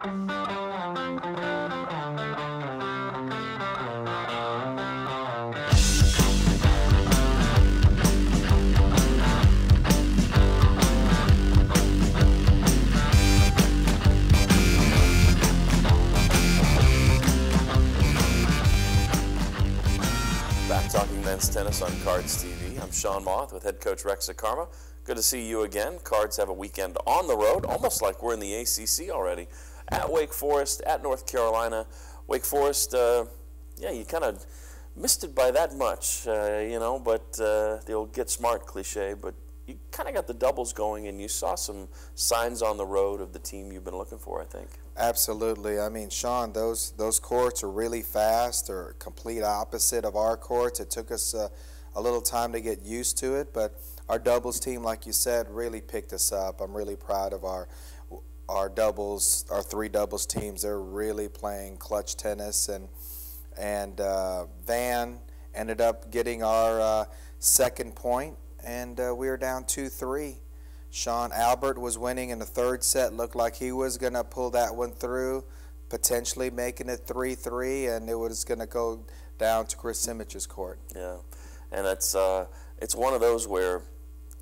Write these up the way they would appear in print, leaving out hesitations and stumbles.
Back talking men's tennis on Cards TV. I'm Sean Moth with head coach Rex Akarma. Good to see you again. Cards have a weekend on the road, almost like we're in the ACC already. At Wake Forest, at North Carolina. Wake Forest, yeah, you kind of missed it by that much, you know, but the old get smart cliche, but you kind of got the doubles going, and you saw some signs on the road of the team you've been looking for, I think. Absolutely. I mean, Sean, those courts are really fast. They're complete opposite of our courts. It took us a little time to get used to it, but our doubles team, like you said, really picked us up. I'm really proud of our doubles, our three doubles teams. They're really playing clutch tennis, and Van ended up getting our second point, and we were down 2-3. Sean Albert was winning in the third set. Looked like he was going to pull that one through, potentially making it 3-3, and it was going to go down to Chris Simich's court. Yeah, and it's one of those where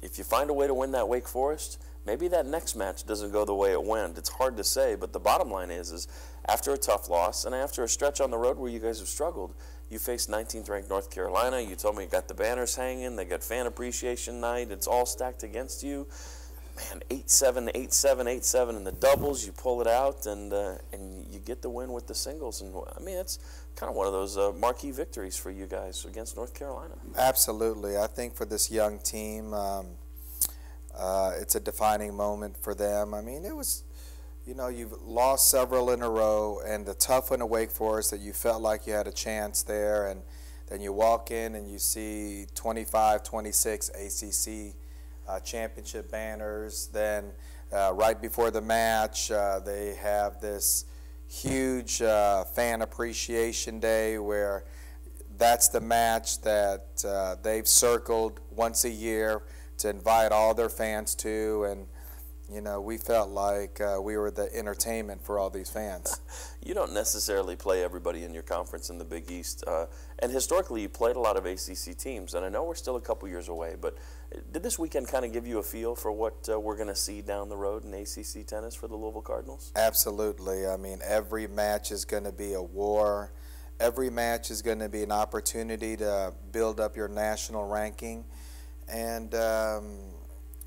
if you find a way to win that Wake Forest, maybe that next match doesn't go the way it went. It's hard to say, but the bottom line is after a tough loss and after a stretch on the road where you guys have struggled, you faced 19th ranked North Carolina. You told me you got the banners hanging. They got fan appreciation night. It's all stacked against you. Man, 8-7, 8-7, 8-7 in the doubles. You pull it out, and you get the win with the singles. And I mean, it's kind of one of those marquee victories for you guys against North Carolina. Absolutely. I think for this young team, it's a defining moment for them. I mean, it was, you know, you've lost several in a row, and the tough one at Wake Forest that you felt like you had a chance there, and then you walk in and you see 25-26 ACC championship banners. Then right before the match, they have this huge fan appreciation day where that's the match that they've circled once a year to invite all their fans to, and you know, we felt like we were the entertainment for all these fans. You don't necessarily play everybody in your conference in the Big East, and historically you played a lot of ACC teams, and I know we're still a couple years away, but did this weekend kind of give you a feel for what we're going to see down the road in ACC tennis for the Louisville Cardinals? Absolutely. I mean, every match is going to be a war. Every match is going to be an opportunity to build up your national ranking, and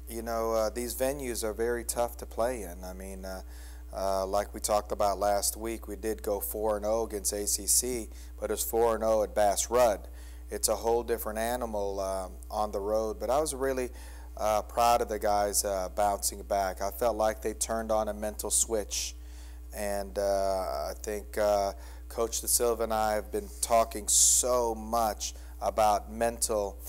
you know, these venues are very tough to play in. I mean, like we talked about last week, we did go 4-0 against ACC, but it's 4-0 at Bass Rudd. It's a whole different animal on the road. But I was really proud of the guys bouncing back. I felt like they turned on a mental switch, and I think Coach De Silva and I have been talking so much about mental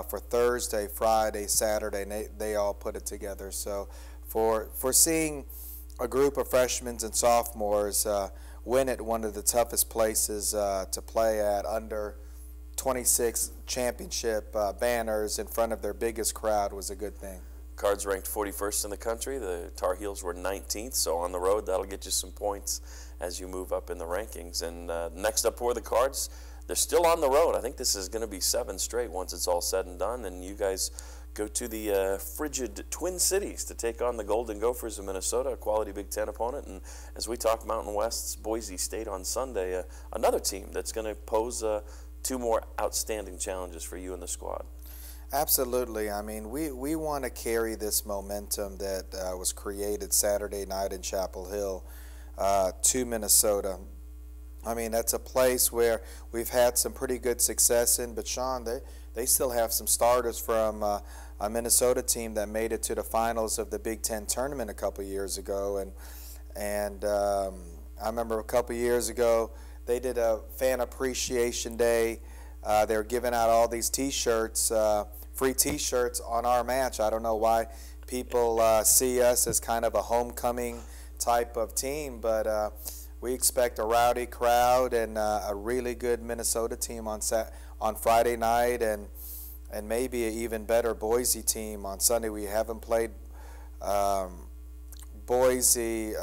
for Thursday, Friday, Saturday, and they all put it together. So for seeing a group of freshmen and sophomores win at one of the toughest places to play at, under 26 championship banners in front of their biggest crowd, was a good thing. Cards ranked 41st in the country. The Tar Heels were 19th, so on the road that'll get you some points as you move up in the rankings. And next up for the Cards, they're still on the road. I think this is going to be 7 straight once it's all said and done, and you guys go to the frigid Twin Cities to take on the Golden Gophers of Minnesota, a quality Big Ten opponent. And as we talk Mountain West's Boise State on Sunday, another team that's going to pose 2 more outstanding challenges for you and the squad. Absolutely. I mean, we want to carry this momentum that was created Saturday night in Chapel Hill to Minnesota. I mean, that's a place where we've had some pretty good success in, but Sean, they still have some starters from a Minnesota team that made it to the finals of the Big Ten tournament a couple years ago, and I remember a couple years ago they did a fan appreciation day. They were giving out all these T-shirts, free T-shirts on our match. I don't know why people see us as kind of a homecoming type of team, but we expect a rowdy crowd and a really good Minnesota team on Friday night, and maybe an even better Boise team on Sunday. We haven't played Boise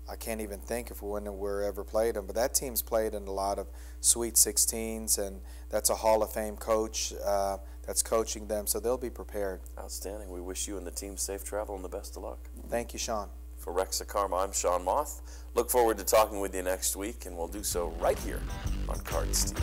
I can't even think of when we're ever played them, but that team's played in a lot of Sweet 16s, and that's a Hall of Fame coach that's coaching them, so they'll be prepared. Outstanding. We wish you and the team safe travel and the best of luck. Thank you, Sean. For Rexa Karma, I'm Sean Moth. Look forward to talking with you next week, and we'll do so right here on Cards TV.